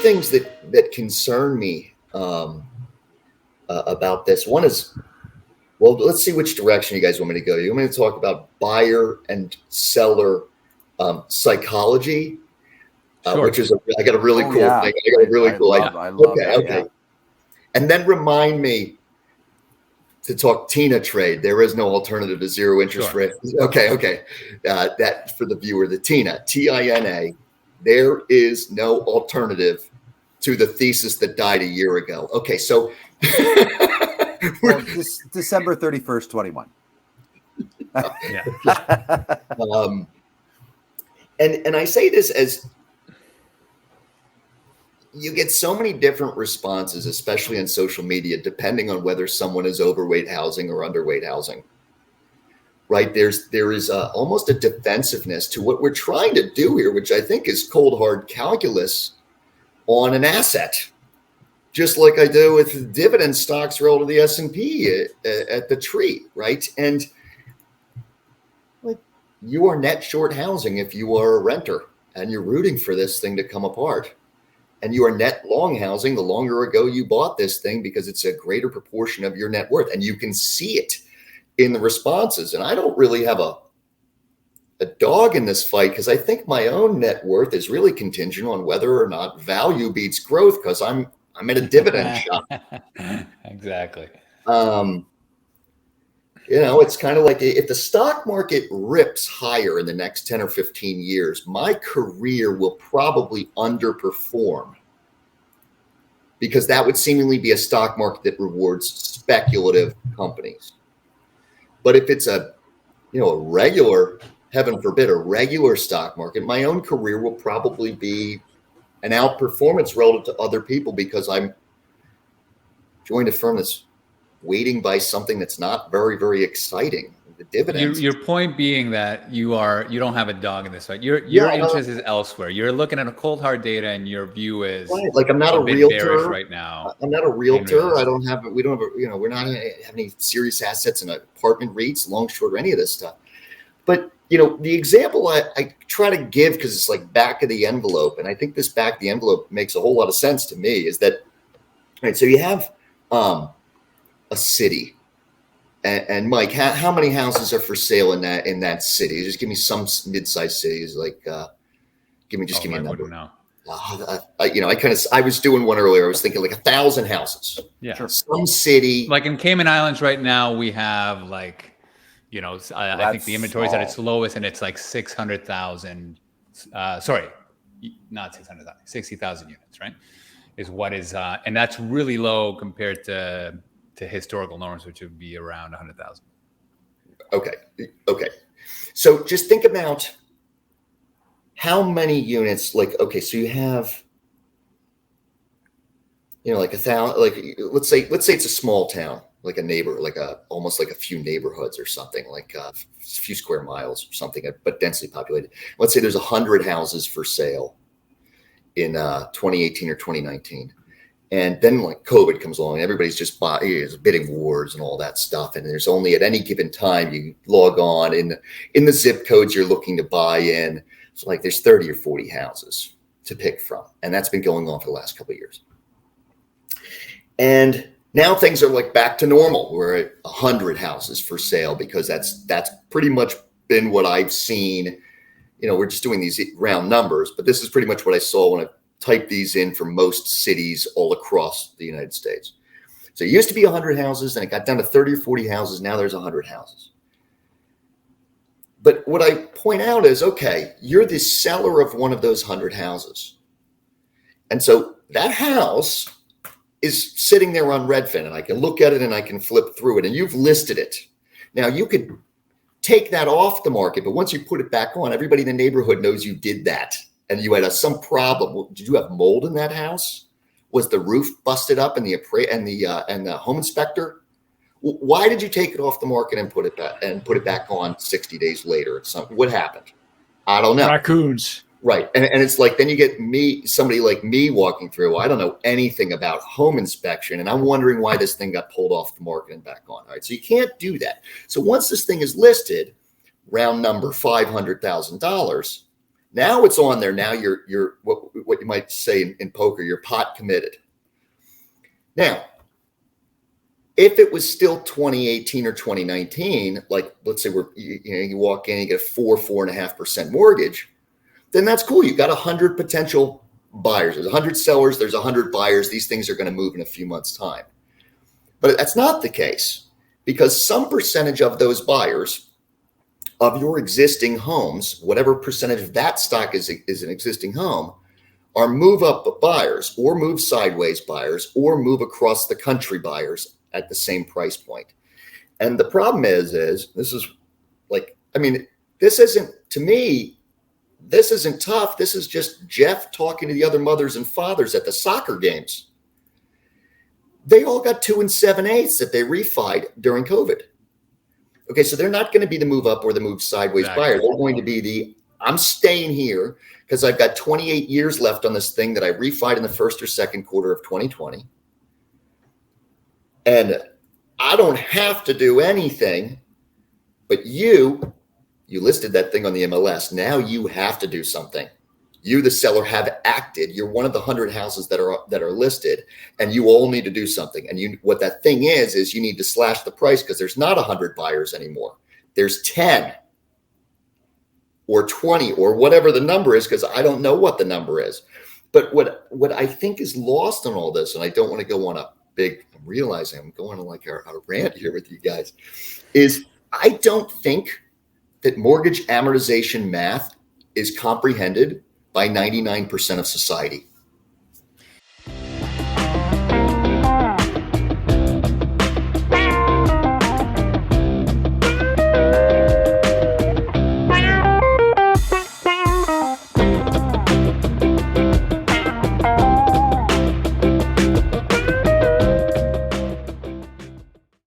things that concern me about this. One is, well, let's see which direction you guys want me to go. You want me to talk about buyer and seller psychology, Sure. which is I got a really cool thing. I got a really cool idea. I love that. Okay. And then remind me to talk TINA trade. There is no alternative to zero interest rate. Okay. That for the viewer, the TINA, TINA. There is no alternative to the thesis that died a year ago. Okay, so December 31st, 21. And I say this as you get so many different responses, especially on social media, depending on whether someone is overweight housing or underweight housing. Right? There is almost a defensiveness to what we're trying to do here, which I think is cold hard calculus on an asset, just like I do with dividend stocks relative to the S&P at the tree, right? And like you are net short housing if you are a renter and you're rooting for this thing to come apart. And you are net long housing the longer ago you bought this thing because it's a greater proportion of your net worth. And you can see it in the responses. And I don't really have a dog in this fight because I think my own net worth is really contingent on whether or not value beats growth because I'm at a dividend shop. Exactly. It's kind of like if the stock market rips higher in the next 10 or 15 years, my career will probably underperform because that would seemingly be a stock market that rewards speculative companies. But if it's a regular, heaven forbid, a regular stock market, my own career will probably be an outperformance relative to other people because I'm joined a firm that's waiting by something that's not very, very exciting. The dividends. Your point being that you don't have a dog in this fight. Your interest is elsewhere. You're looking at a cold hard data, and your view is right. Like I'm not a realtor right now. I'm not a realtor. We don't have we're not have any serious assets in apartment REITs, long, short, or any of this stuff. But the example I try to give because it's like back of the envelope, and I think this back of the envelope makes a whole lot of sense to me. Is that right? So you have a city. And Mike, how many houses are for sale in that city? Just give me some mid-sized cities. Like, give me a number. I was doing one earlier. I was thinking like 1,000 houses. Yeah, sure. Some city. Like in Cayman Islands right now, we have like, I think the inventory is at its lowest, and it's like 600,000. Sorry, not 600,000, 60,000 units. Right, is what is, and that's really low compared to historical norms, which would be around 100,000. Okay. So just think about how many units, so you have, like 1,000, like let's say it's a small town, like a neighbor, almost like a few neighborhoods or something, like a few square miles or something, but densely populated. Let's say there's 100 houses for sale in 2018 or 2019. And then like COVID comes along, everybody's just bidding wars and all that stuff. And there's only at any given time you log on in the zip codes you're looking to buy in. So like there's 30 or 40 houses to pick from. And that's been going on for the last couple of years. And now things are like back to normal. We're at 100 houses for sale because that's pretty much been what I've seen. We're just doing these round numbers, but this is pretty much what I saw when I type these in for most cities all across the United States. So it used to be 100 houses, and it got down to 30 or 40 houses. Now there's 100 houses. But what I point out is, okay, you're the seller of one of those 100 houses. And so that house is sitting there on Redfin, and I can look at it and I can flip through it, and you've listed it. Now you could take that off the market, but once you put it back on, everybody in the neighborhood knows you did that. And you had some problem. Did you have mold in that house? Was the roof busted up? And the home inspector? Why did you take it off the market and put it back on 60 days later? What happened? I don't know. Raccoons. Right, and it's like then you get somebody like me walking through. I don't know anything about home inspection, and I'm wondering why this thing got pulled off the market and back on. All right, so you can't do that. So once this thing is listed, round number $500,000. Now it's on there. Now you're what you might say in poker, you're pot committed. Now, if it was still 2018 or 2019, like let's say you walk in, you get a 4.5% mortgage, then that's cool. You've got 100 potential buyers. There's 100 sellers. There's 100 buyers. These things are going to move in a few months' time. But that's not the case, because some percentage of those buyers of your existing homes, whatever percentage of that stock is an existing home, are move up buyers or move sideways buyers or move across the country buyers at the same price point. And the problem is this is like, I mean, this isn't, to me, this isn't tough. This is just Jeff talking to the other mothers and fathers at the soccer games. They all got 2 7/8 that they refied during COVID. Okay, so they're not going to be the move up or the move sideways buyer. They're going to be I'm staying here because I've got 28 years left on this thing that I refied in the first or second quarter of 2020. And I don't have to do anything, but you listed that thing on the MLS. Now you have to do something. You, the seller, have acted. You're one of the 100 houses that are listed, and you all need to do something. And what that thing is you need to slash the price, because there's not 100 buyers anymore. There's 10 or 20 or whatever the number is, because I don't know what the number is. But what I think is lost in all this, and I don't want to go on I'm realizing I'm going on like a rant here with you guys, is I don't think that mortgage amortization math is comprehended by 99% of society.